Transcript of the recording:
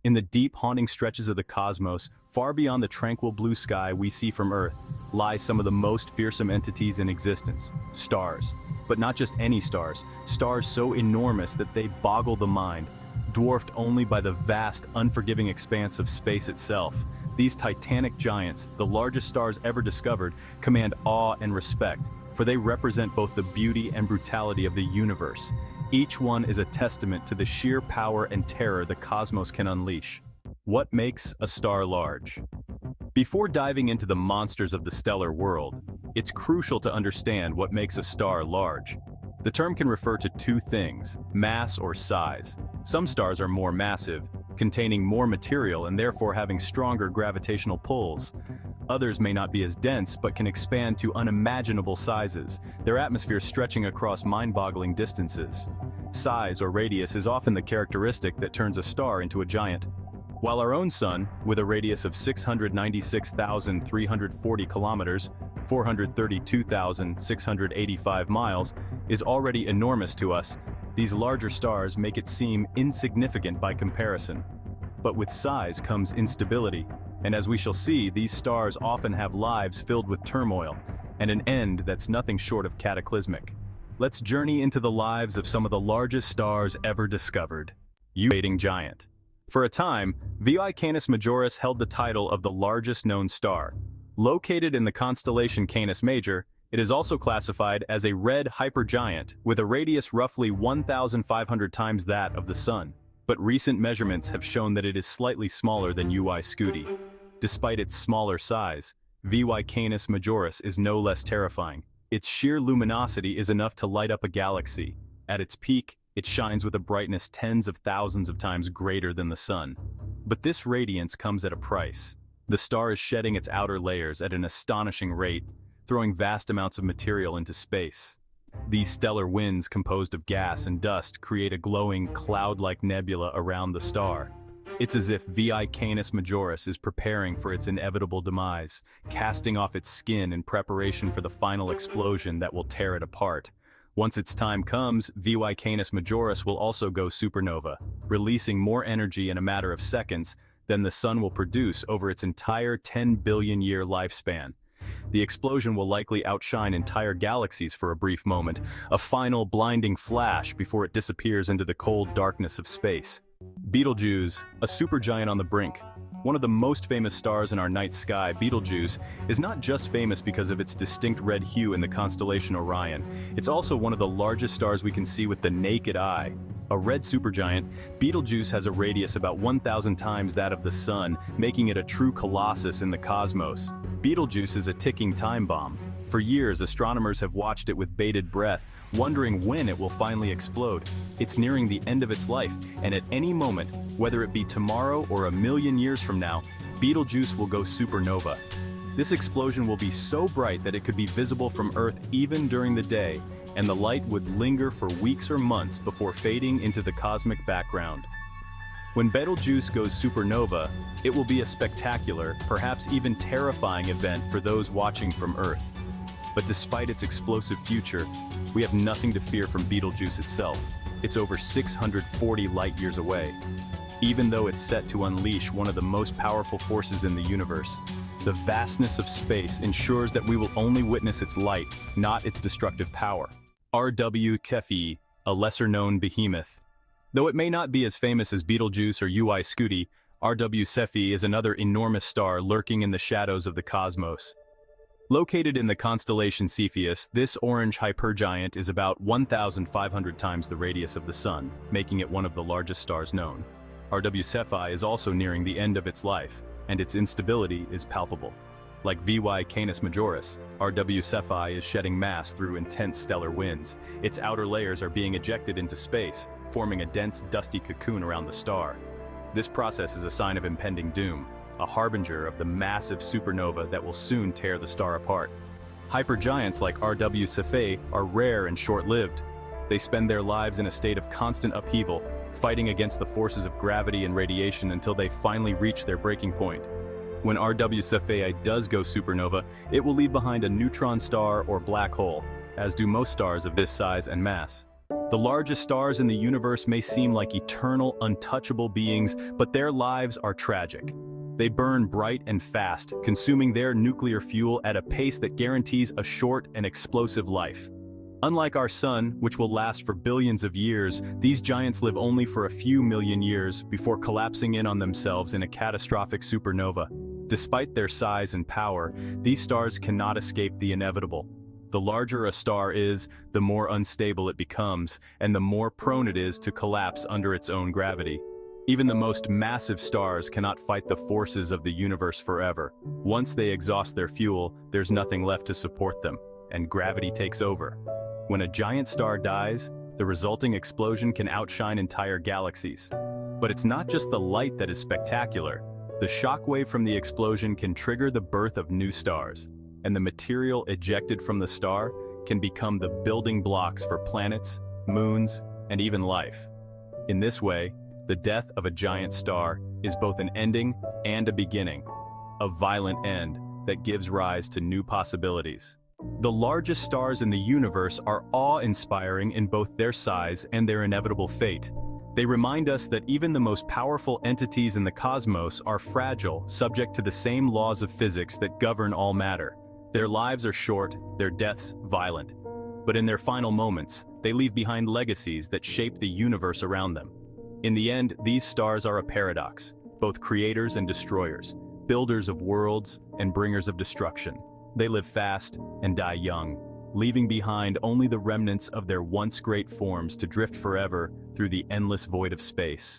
In the deep, haunting stretches of the cosmos, far beyond the tranquil blue sky we see from Earth, lie some of the most fearsome entities in existence: stars. But not just any stars, stars so enormous that they boggle the mind, dwarfed only by the vast, unforgiving expanse of space itself. These titanic giants, the largest stars ever discovered, command awe and respect, for they represent both the beauty and brutality of the universe. Each one is a testament to the sheer power and terror the cosmos can unleash. What makes a star large? Before diving into the monsters of the stellar world, it's crucial to understand what makes a star large. The term can refer to two things: mass or size. Some stars are more massive, containing more material and therefore having stronger gravitational pulls. Others may not be as dense but can expand to unimaginable sizes, their atmosphere stretching across mind-boggling distances. Size or radius is often the characteristic that turns a star into a giant. While our own sun, with a radius of 696,340 kilometers, 432,685 miles, is already enormous to us, these larger stars make it seem insignificant by comparison. But with size comes instability, and as we shall see, these stars often have lives filled with turmoil, and an end that's nothing short of cataclysmic. Let's journey into the lives of some of the largest stars ever discovered. UY Giant. For a time, UY Canis Majoris held the title of the largest known star. Located in the constellation Canis Major, it is also classified as a red hypergiant with a radius roughly 1,500 times that of the Sun. But recent measurements have shown that it is slightly smaller than UY Scuti. Despite its smaller size, UY Canis Majoris is no less terrifying. Its sheer luminosity is enough to light up a galaxy. At its peak, it shines with a brightness tens of thousands of times greater than the Sun. But this radiance comes at a price. The star is shedding its outer layers at an astonishing rate, throwing vast amounts of material into space. These stellar winds, composed of gas and dust, create a glowing, cloud-like nebula around the star. It's as if UY Canis Majoris is preparing for its inevitable demise, casting off its skin in preparation for the final explosion that will tear it apart. Once its time comes, UY Canis Majoris will also go supernova, releasing more energy in a matter of seconds than the Sun will produce over its entire 10 billion-year lifespan. The explosion will likely outshine entire galaxies for a brief moment, a final blinding flash before it disappears into the cold darkness of space. Betelgeuse, a supergiant on the brink. One of the most famous stars in our night sky, Betelgeuse, is not just famous because of its distinct red hue in the constellation Orion. It's also one of the largest stars we can see with the naked eye. A red supergiant, Betelgeuse has a radius about 1,000 times that of the Sun, making it a true colossus in the cosmos. Betelgeuse is a ticking time bomb. For years, astronomers have watched it with bated breath, wondering when it will finally explode. It's nearing the end of its life, and at any moment, whether it be tomorrow or a million years from now, Betelgeuse will go supernova. This explosion will be so bright that it could be visible from Earth even during the day, and the light would linger for weeks or months before fading into the cosmic background. When Betelgeuse goes supernova, it will be a spectacular, perhaps even terrifying event for those watching from Earth. But despite its explosive future, we have nothing to fear from Betelgeuse itself. It's over 640 light-years away. Even though it's set to unleash one of the most powerful forces in the universe, the vastness of space ensures that we will only witness its light, not its destructive power. RW Cephei, a lesser-known behemoth. Though it may not be as famous as Betelgeuse or UY Scuti, RW Cephei is another enormous star lurking in the shadows of the cosmos. Located in the constellation Cepheus, this orange hypergiant is about 1,500 times the radius of the Sun, making it one of the largest stars known. RW Cephei is also nearing the end of its life, and its instability is palpable. Like UY Canis Majoris, RW Cephei is shedding mass through intense stellar winds. Its outer layers are being ejected into space, forming a dense, dusty cocoon around the star. This process is a sign of impending doom, a harbinger of the massive supernova that will soon tear the star apart. Hypergiants like RW Cephei are rare and short-lived. They spend their lives in a state of constant upheaval, fighting against the forces of gravity and radiation until they finally reach their breaking point. When RW Cephei does go supernova, it will leave behind a neutron star or black hole, as do most stars of this size and mass. The largest stars in the universe may seem like eternal, untouchable beings, but their lives are tragic. They burn bright and fast, consuming their nuclear fuel at a pace that guarantees a short and explosive life. Unlike our sun, which will last for billions of years, these giants live only for a few million years before collapsing in on themselves in a catastrophic supernova. Despite their size and power, these stars cannot escape the inevitable. The larger a star is, the more unstable it becomes, and the more prone it is to collapse under its own gravity. Even the most massive stars cannot fight the forces of the universe forever. Once they exhaust their fuel, there's nothing left to support them, and gravity takes over. When a giant star dies, the resulting explosion can outshine entire galaxies. But it's not just the light that is spectacular. The shockwave from the explosion can trigger the birth of new stars, and the material ejected from the star can become the building blocks for planets, moons, and even life. In this way, the death of a giant star is both an ending and a beginning, a violent end that gives rise to new possibilities. The largest stars in the universe are awe-inspiring in both their size and their inevitable fate. They remind us that even the most powerful entities in the cosmos are fragile, subject to the same laws of physics that govern all matter. Their lives are short, their deaths violent. But in their final moments, they leave behind legacies that shape the universe around them. In the end, these stars are a paradox, both creators and destroyers, builders of worlds and bringers of destruction. They live fast and die young, leaving behind only the remnants of their once great forms to drift forever through the endless void of space.